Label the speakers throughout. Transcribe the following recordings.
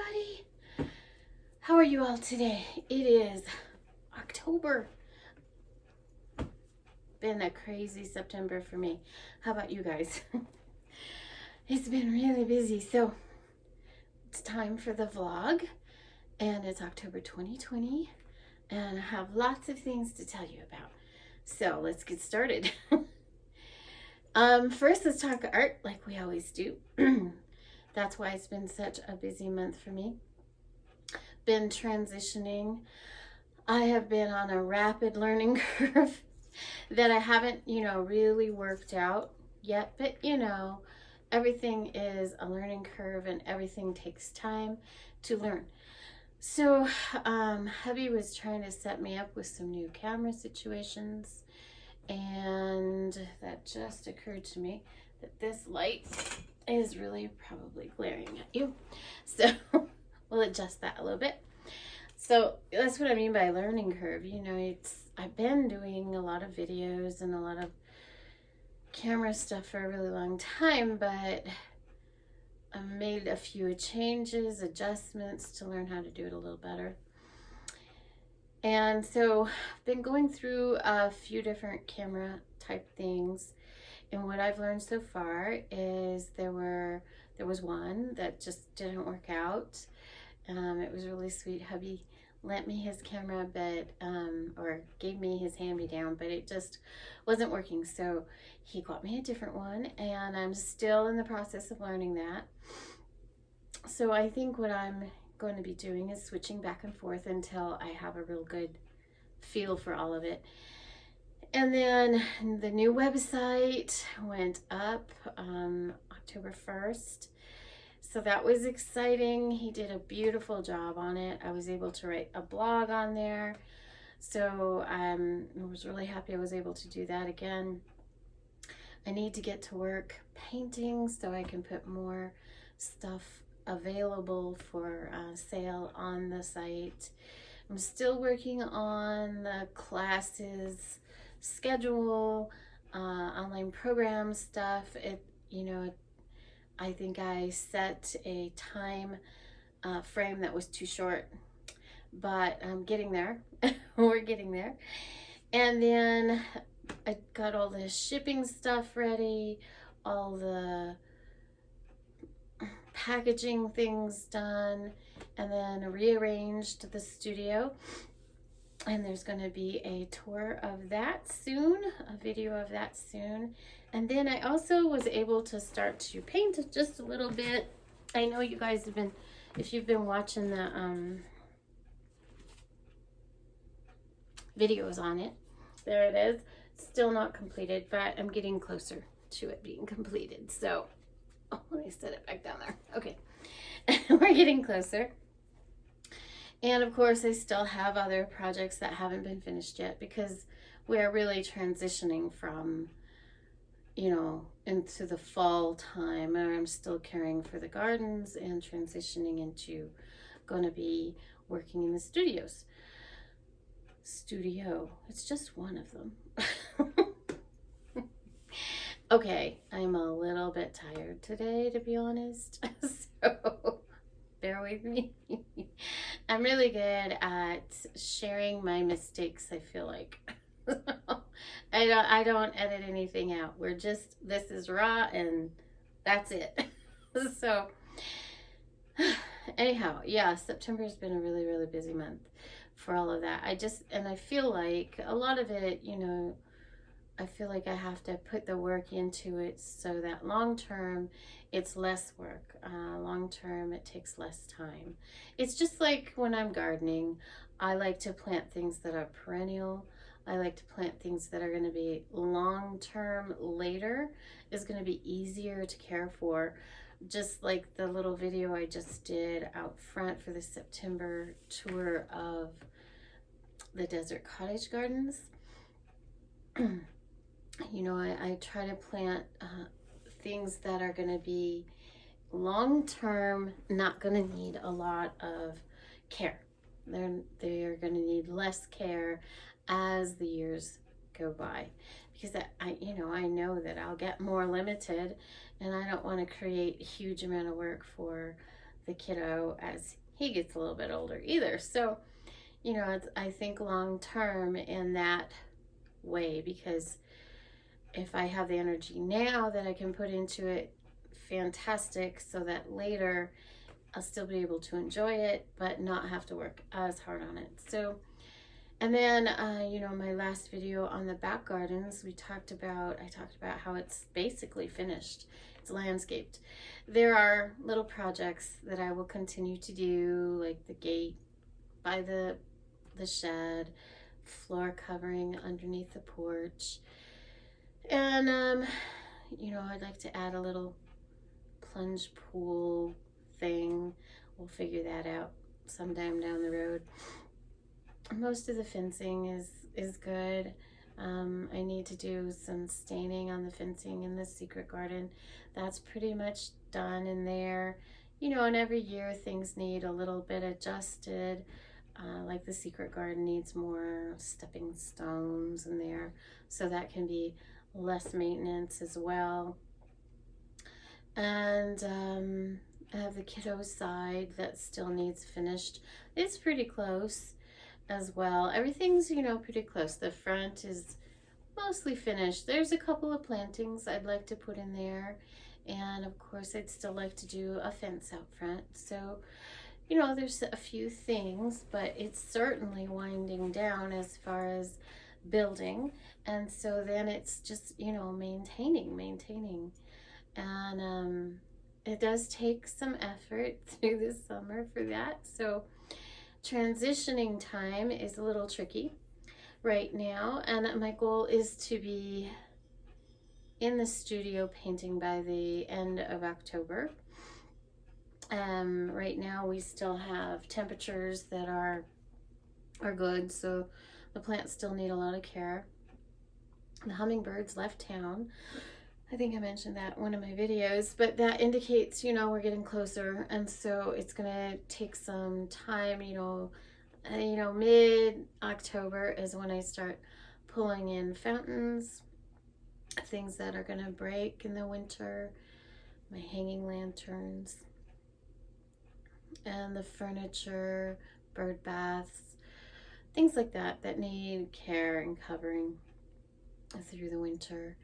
Speaker 1: everybody. How are you all today? It is October. Been a crazy September for me. How about you guys? It's been really busy. So it's time for the vlog, and it's October 2020, and I have lots of things to tell you about. So let's get started. First, let's talk art like we always do. That's why it's been such a busy month for me. Been transitioning. I have been on a rapid learning curve that I haven't, really worked out yet. But, everything is a learning curve and everything takes time to learn. So, hubby was trying to set me up with some new camera situations. And that just occurred to me that this light is really probably glaring at you. So we'll adjust that a little bit. So that's what I mean by learning curve. I've been doing a lot of videos and a lot of camera stuff for a really long time, but I made a few changes, adjustments to learn how to do it a little better. And so I've been going through a few different camera type things. And what I've learned so far is there was one that just didn't work out. It was really sweet. Hubby lent me his camera, or gave me his hand-me-down, but it just wasn't working. So he got me a different one, and I'm still in the process of learning that. So I think what I'm going to be doing is switching back and forth until I have a real good feel for all of it. And then the new website went up October 1st. So that was exciting. He did a beautiful job on it. I was able to write a blog on there. So I was really happy I was able to do that again. I need to get to work painting so I can put more stuff available for sale on the site. I'm still working on the classes schedule, online program stuff. I think I set a time frame that was too short, but I'm getting there. We're getting there. And then I got all the shipping stuff ready, all the packaging things done, and then rearranged the studio. And there's going to be a tour of that soon, a video of that soon. And then I also was able to start to paint just a little bit. I know you guys have been, if you've been watching the videos on it, there it is. Still not completed, but I'm getting closer to it being completed. So, let me set it back down there. Okay, we're getting closer. And of course, I still have other projects that haven't been finished yet because we're really transitioning from, into the fall time. And I'm still caring for the gardens and transitioning into going to be working in the studios. It's just one of them. Okay, I'm a little bit tired today, to be honest. So bear with me. I'm really good at sharing my mistakes, I feel like. I don't edit anything out. This is raw and that's it. So anyhow, yeah, September's been a really, really busy month for all of that. I feel like a lot of it, I feel like I have to put the work into it so that long term it's less work. Long term it takes less time. It's just like when I'm gardening, I like to plant things that are perennial. I like to plant things that are going to be long term later. Is going to be easier to care for. Just like the little video I just did out front for the September tour of the Desert Cottage Gardens. I try to plant things that are going to be long-term, not going to need a lot of care. They're going to need less care as the years go by, because I know that I'll get more limited, and I don't want to create a huge amount of work for the kiddo as he gets a little bit older either. So, you know, I think long term in that way, because if I have the energy now that I can put into it, fantastic, so that later I'll still be able to enjoy it, but not have to work as hard on it. So, and then, you know, my last video on the back gardens, I talked about how it's basically finished. It's landscaped. There are little projects that I will continue to do, like the gate by the shed, floor covering underneath the porch. And, you know, I'd like to add a little plunge pool thing. We'll figure that out sometime down the road. Most of the fencing is good. I need to do some staining on the fencing in the secret garden. That's pretty much done in there. You know, and every year things need a little bit adjusted. Like the secret garden needs more stepping stones in there, so that can be less maintenance as well. And I have the kiddo side that still needs finished. It's pretty close as well. Everything's, you know, pretty close. The front is mostly finished. There's a couple of plantings I'd like to put in there, and of course I'd still like to do a fence out front. So, you know, there's a few things, but it's certainly winding down as far as building. And so then it's just, you know, maintaining. And it does take some effort through the summer for that. So transitioning time is a little tricky right now. And my goal is to be in the studio painting by the end of October. Right now we still have temperatures that are good, so the plants still need a lot of care. The hummingbirds left town. I think I mentioned that in one of my videos, but that indicates, you know, we're getting closer, and so it's gonna take some time. You know, mid-October is when I start pulling in fountains, things that are gonna break in the winter, my hanging lanterns, and the furniture, bird baths, things like that that need care and covering through the winter.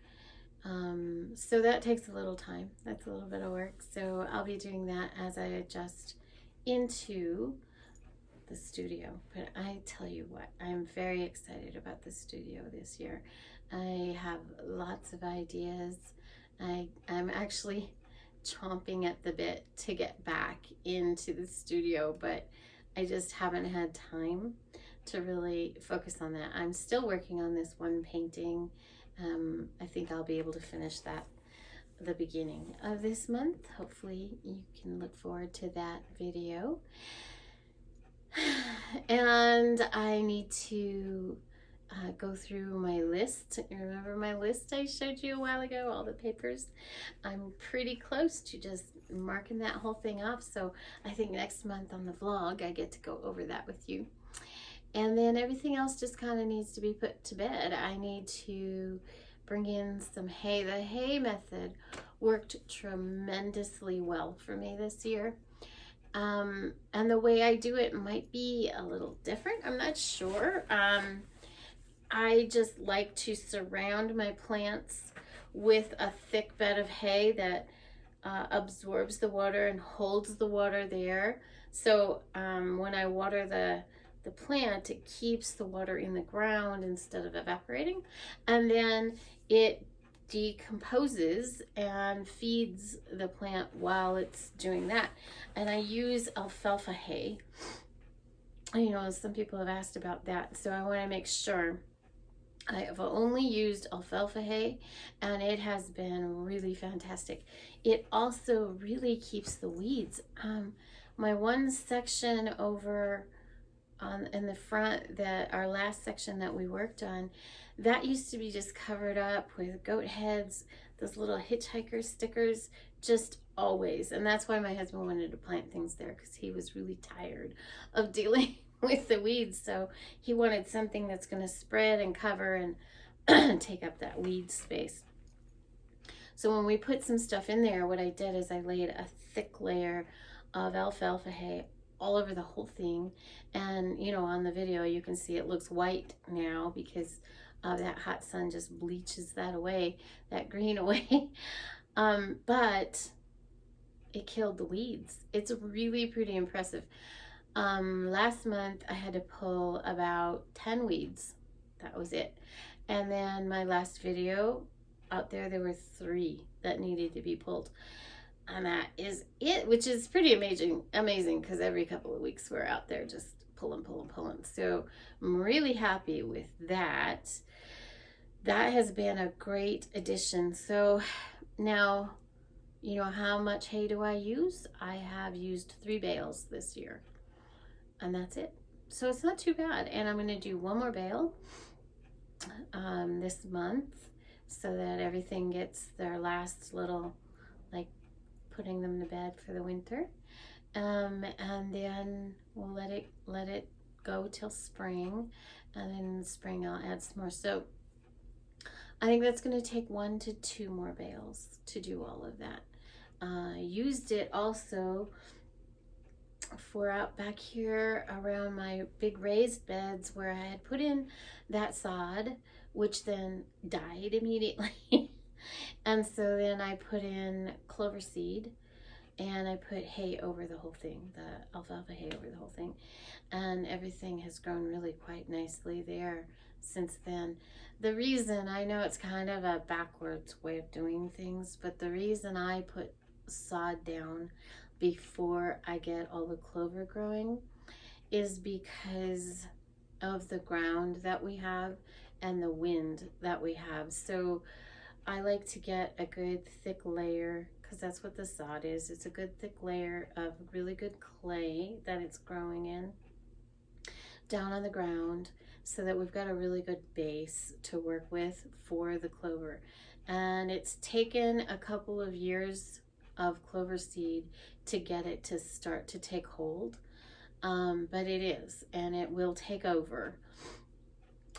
Speaker 1: So that takes a little time. That's a little bit of work. So I'll be doing that as I adjust into the studio. But I tell you what, I'm very excited about the studio this year. I have lots of ideas. I'm actually chomping at the bit to get back into the studio, but I just haven't had time to really focus on that. I'm still working on this one painting. I think I'll be able to finish that the beginning of this month. Hopefully you can look forward to that video. And I need to go through my list. Remember my list I showed you a while ago, all the papers? I'm pretty close to just marking that whole thing off. So I think next month on the vlog, I get to go over that with you. And then everything else just kind of needs to be put to bed. I need to bring in some hay. The hay method worked tremendously well for me this year. And the way I do it might be a little different. I'm not sure. I just like to surround my plants with a thick bed of hay that absorbs the water and holds the water there. So when I water the plant, it keeps the water in the ground instead of evaporating, and then it decomposes and feeds the plant while it's doing that. And I use alfalfa hay. You know, some people have asked about that, so I want to make sure. I have only used alfalfa hay, and it has been really fantastic. It also really keeps the weeds. My one section over in the front, that our last section that we worked on, that used to be just covered up with goat heads, those little hitchhiker stickers, just always. And that's why my husband wanted to plant things there, because he was really tired of dealing with the weeds. So he wanted something that's going to spread and cover and take up that weed space. So when we put some stuff in there, what I did is I laid a thick layer of alfalfa hay all over the whole thing. And, you know, on the video, you can see it looks white now because that hot sun just bleaches that away, that green away. But it killed the weeds. It's really pretty impressive. Last month I had to pull about 10 weeds. That was it. And then my last video out there were 3 that needed to be pulled. And that is it, which is pretty amazing because every couple of weeks we're out there just pulling. So I'm really happy with that. That has been a great addition. So now, you know, how much hay do I use? I have used 3 bales this year, and that's it. So it's not too bad. And I'm going to do 1 more bale this month so that everything gets their last little, like, putting them to bed for the winter. And then we'll let it go till spring, and then in the spring I'll add some more. So I think that's going to take 1 to 2 more bales to do all of that. Used it also for out back here around my big raised beds where I had put in that sod, which then died immediately. And so then I put in clover seed, and I put hay over the whole thing, the alfalfa hay over the whole thing. And everything has grown really quite nicely there since then. The reason, I know it's kind of a backwards way of doing things, but the reason I put sod down before I get all the clover growing is because of the ground that we have and the wind that we have. So I like to get a good thick layer, because that's what the sod is. It's a good thick layer of really good clay that it's growing in down on the ground, so that we've got a really good base to work with for the clover. And it's taken a couple of years of clover seed to get it to start to take hold, but it is, and it will take over,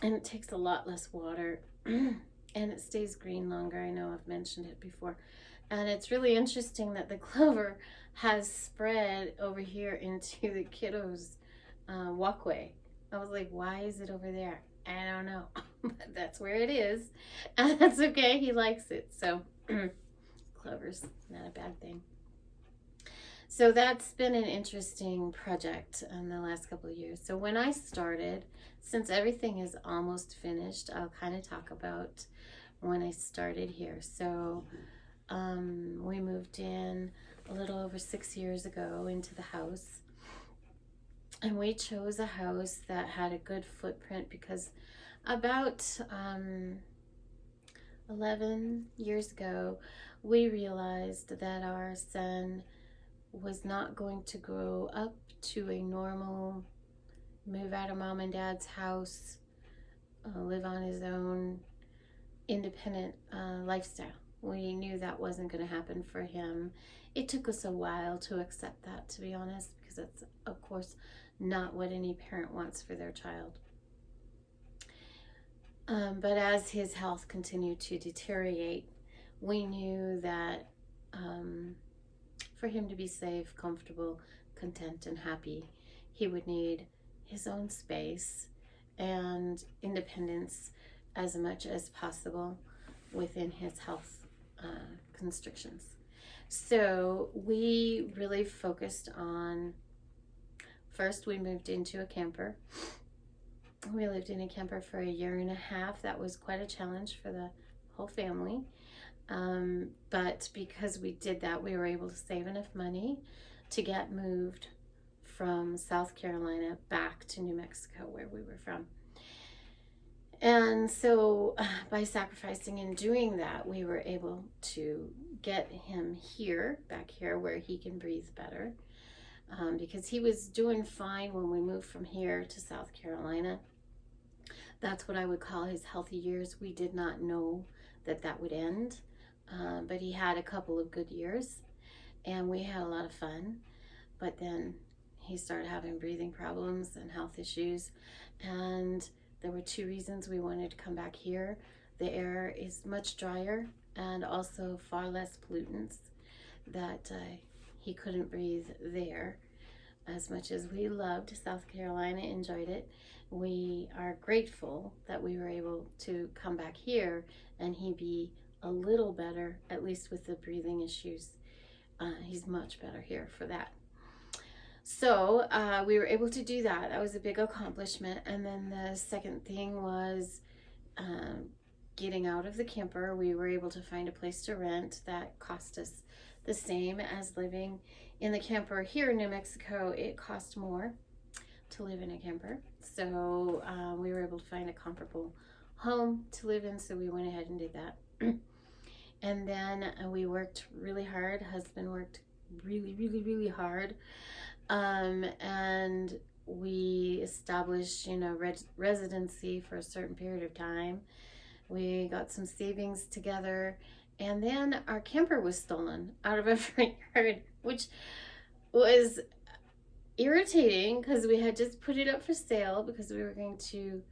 Speaker 1: and it takes a lot less water and it stays green longer. I know I've mentioned it before. And it's really interesting that the clover has spread over here into the kiddos' walkway. I was like, why is it over there? I don't know, but that's where it is, and that's okay. He likes it. So clover's not a bad thing. So that's been an interesting project in the last couple of years. So when I started, since everything is almost finished, I'll kind of talk about when I started here. So we moved in a little over 6 years ago into the house, and we chose a house that had a good footprint because about 11 years ago we realized that our son was not going to grow up to a normal move out of mom and dad's house, live on his own independent lifestyle. We knew that wasn't going to happen for him. It took us a while to accept that, to be honest, because it's, of course, not what any parent wants for their child. But as his health continued to deteriorate, we knew that for him to be safe, comfortable, content, and happy, he would need his own space and independence as much as possible within his health constrictions. So we really focused on, first we moved into a camper. We lived in a camper for 1.5 years. That was quite a challenge for the whole family. But because we did that, we were able to save enough money to get moved from South Carolina back to New Mexico, where we were from. And so by sacrificing and doing that, we were able to get him here, back here, where he can breathe better. Because he was doing fine when we moved from here to South Carolina. That's what I would call his healthy years. We did not know that that would end, but he had a couple of good years, and we had a lot of fun. But then he started having breathing problems and health issues, and there were 2 reasons we wanted to come back here. The air is much drier, and also far less pollutants that he couldn't breathe there. As much as we loved South Carolina, enjoyed it, we are grateful that we were able to come back here and he be a little better, at least with the breathing issues. He's much better here for that. So we were able to do that. That was a big accomplishment. And then the second thing was getting out of the camper. We were able to find a place to rent that cost us the same as living in the camper. Here in New Mexico, it cost more to live in a camper. So we were able to find a comparable home to live in, so we went ahead and did that. And then we worked really hard. Husband worked really hard. And we established, residency for a certain period of time. We got some savings together, and then our camper was stolen out of our front yard, which was irritating because we had just put it up for sale because we were going to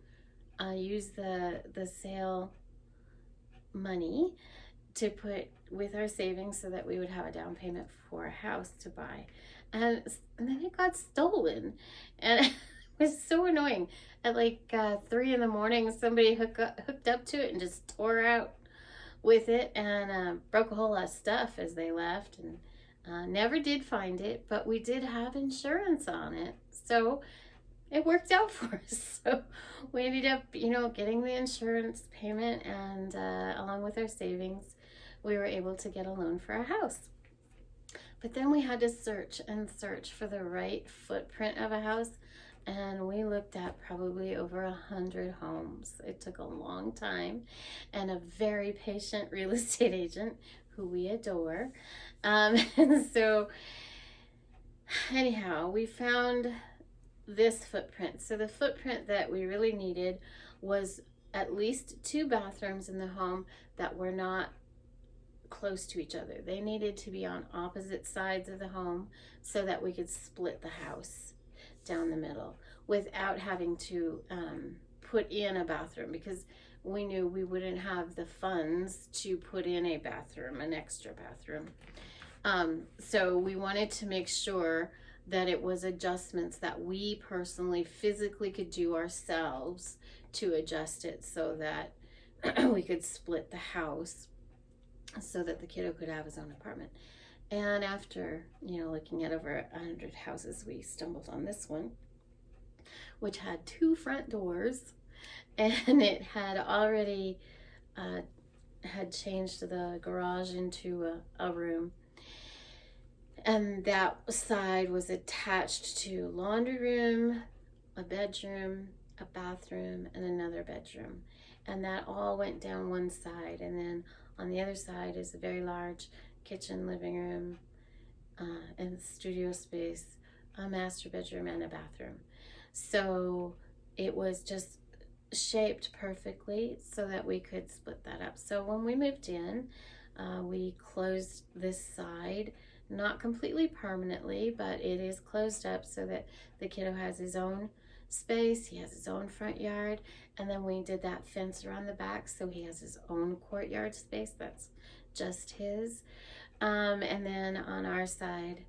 Speaker 1: use the sale money to put with our savings so that we would have a down payment for a house to buy. And then it got stolen, and it was so annoying. At like 3 a.m, somebody hooked up to it and just tore out with it and broke a whole lot of stuff as they left, and never did find it, but we did have insurance on it, so it worked out for us. So we ended up, getting the insurance payment, and along with our savings, we were able to get a loan for our house. But then we had to search for the right footprint of a house, and we looked at probably over 100 homes. It took a long time, and a very patient real estate agent who we adore. And so anyhow, we found this footprint. So the footprint that we really needed was at least 2 bathrooms in the home that were not close to each other. They needed to be on opposite sides of the home so that we could split the house down the middle without having to put in a bathroom, because we knew we wouldn't have the funds to put in a bathroom, an extra bathroom. So we wanted to make sure that it was adjustments that we personally physically could do ourselves to adjust it so that we could split the house so that the kiddo could have his own apartment. And after, looking at over 100 houses, we stumbled on this one, which had 2 front doors, and it had already had changed the garage into a room. And that side was attached to laundry room, a bedroom, a bathroom, and another bedroom. And that all went down one side, and then on the other side is a very large kitchen, living room, and studio space, a master bedroom, and a bathroom. So it was just shaped perfectly so that we could split that up. So when we moved in, we closed this side, not completely permanently, but it is closed up so that the kiddo has his own space, he has his own front yard, and then we did that fence around the back so he has his own courtyard space that's just his. And then on our side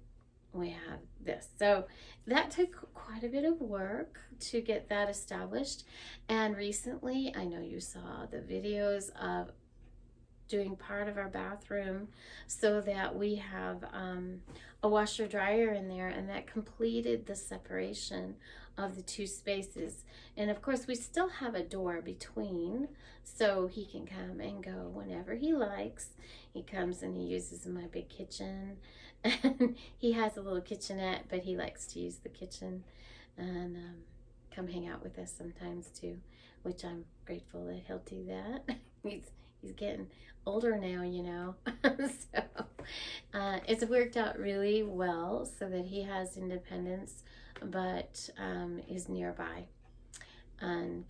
Speaker 1: we have this. So that took quite a bit of work to get that established, and recently, I know you saw the videos of doing part of our bathroom so that we have a washer dryer in there, and that completed the separation of the 2 spaces. And of course we still have a door between, so he can come and go whenever he likes. He comes and he uses my big kitchen, and he has a little kitchenette, but he likes to use the kitchen and come hang out with us sometimes too, which I'm grateful that he'll do that. He's getting older now, so it's worked out really well so that he has independence, but is nearby and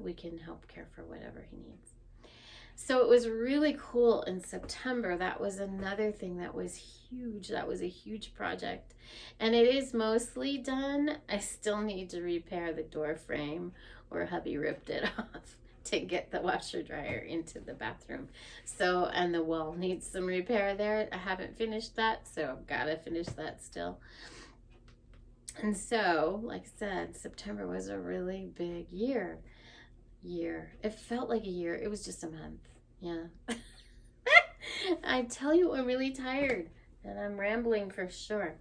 Speaker 1: we can help care for whatever he needs. So it was really cool in September. That was another thing that was huge. That was a huge project, and it is mostly done. I still need to repair the door frame where hubby ripped it off to get the washer dryer into the bathroom. So, and the wall needs some repair there. I haven't finished that, so I've got to finish that still. And so, like I said, September was a really big year. It felt like a year. It was just a month. Yeah. I tell you, I'm really tired and I'm rambling for sure.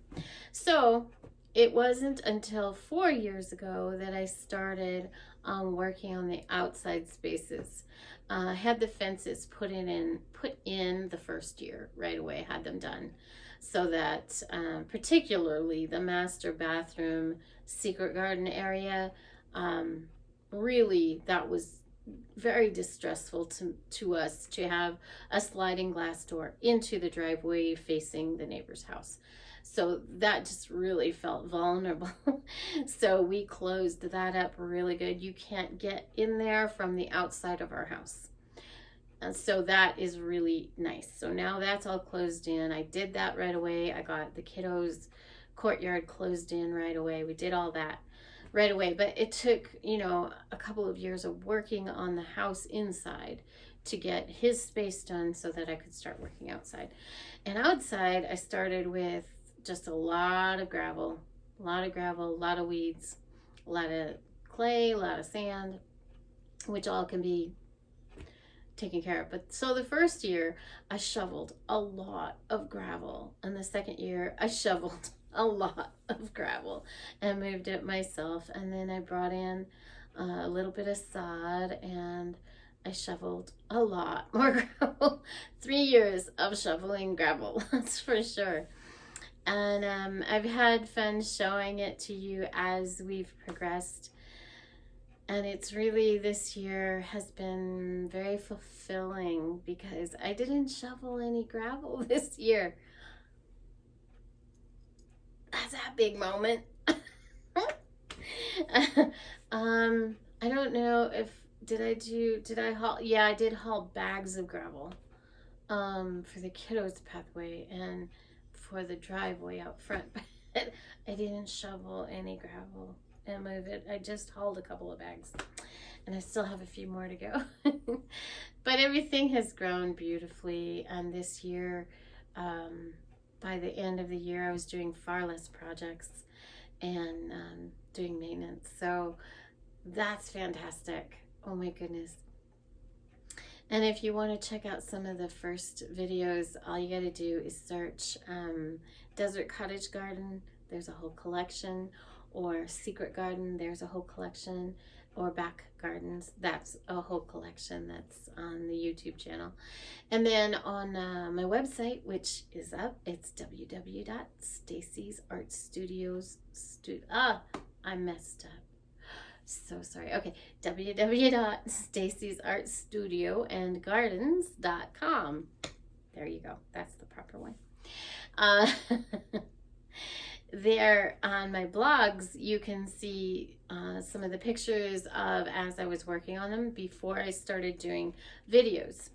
Speaker 1: So it wasn't until 4 years ago that I started working on the outside spaces. I had the fences put in the first year right away, had them done, so that particularly the master bathroom secret garden area, really that was very distressful to us to have a sliding glass door into the driveway facing the neighbor's house. So that just really felt vulnerable. So we closed that up really good. You can't get in there from the outside of our house. And so that is really nice. So now that's all closed in. I did that right away. I got the kiddos' courtyard closed in right away. We did all that right away, but it took, a couple of years of working on the house inside to get his space done so that I could start working outside. And outside, I started with just a lot of gravel, a lot of weeds, a lot of clay, a lot of sand, which all can be taken care of. But so the first year, I shoveled a lot of gravel, and the second year, I shoveled a lot of gravel and moved it myself. And then I brought in a little bit of sod and I shoveled a lot more gravel. 3 years of shoveling gravel, that's for sure. And I've had fun showing it to you as we've progressed. And it's really, this year has been very fulfilling because I didn't shovel any gravel this year. That's a big moment. I don't know if, did I haul? Yeah, I did haul bags of gravel for the kiddos' pathway and for the driveway out front. But I didn't shovel any gravel and move it. I just hauled a couple of bags. And I still have a few more to go. But everything has grown beautifully. And this year, by the end of the year, I was doing far less projects and doing maintenance. So that's fantastic. Oh my goodness. And if you want to check out some of the first videos, all you got to do is search Desert Cottage Garden. There's a whole collection. Or Secret Garden. There's a whole collection. Or Back Gardens. That's a whole collection that's on the YouTube channel. And then on my website, which is up, it's www.stacysartstudios. I messed up. So sorry. Okay, www.stacysartstudioandgardens.com. There you go. That's the proper one. There on my blogs, you can see some of the pictures of as I was working on them before I started doing videos.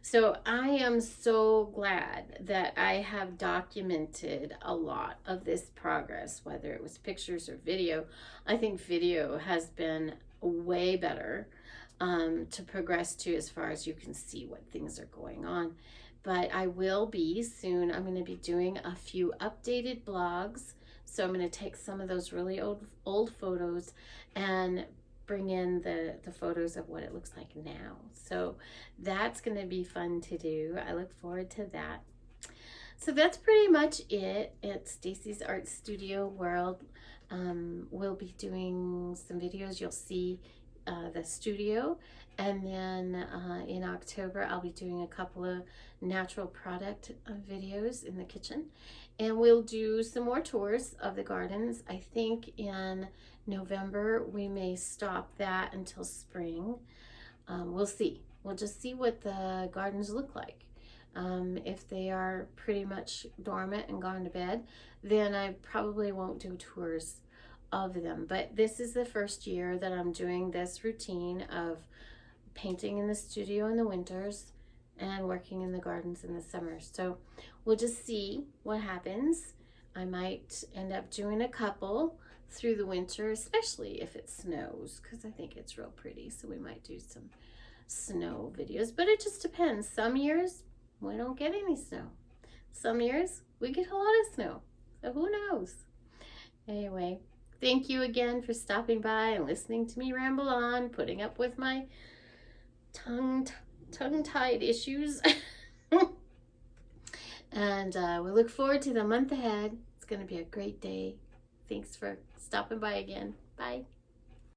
Speaker 1: So I am so glad that I have documented a lot of this progress, whether it was pictures or video. I think video has been way better to progress to, as far as you can see what things are going on. But I will be soon, I'm going to be doing a few updated blogs. So I'm going to take some of those really old photos and bring in the photos of what it looks like now. So that's going to be fun to do. I look forward to that. So that's pretty much it at Stacey's Art Studio World. We'll be doing some videos. You'll see the studio. And then in October, I'll be doing a couple of natural product videos in the kitchen. And we'll do some more tours of the gardens. I think in November, we may stop that until spring. We'll see. We'll just see what the gardens look like. If they are pretty much dormant and gone to bed, then I probably won't do tours of them. But this is the first year that I'm doing this routine of painting in the studio in the winters and working in the gardens in the summer. So we'll just see what happens. I might end up doing a couple through the winter, especially if it snows, because I think it's real pretty. So we might do some snow videos, but it just depends. Some years we don't get any snow. Some years we get a lot of snow. So who knows? Anyway, thank you again for stopping by and listening to me ramble on, putting up with my tongue-tied issues. And we look forward to the month ahead. It's going to be a great day. Thanks for stopping by again. Bye.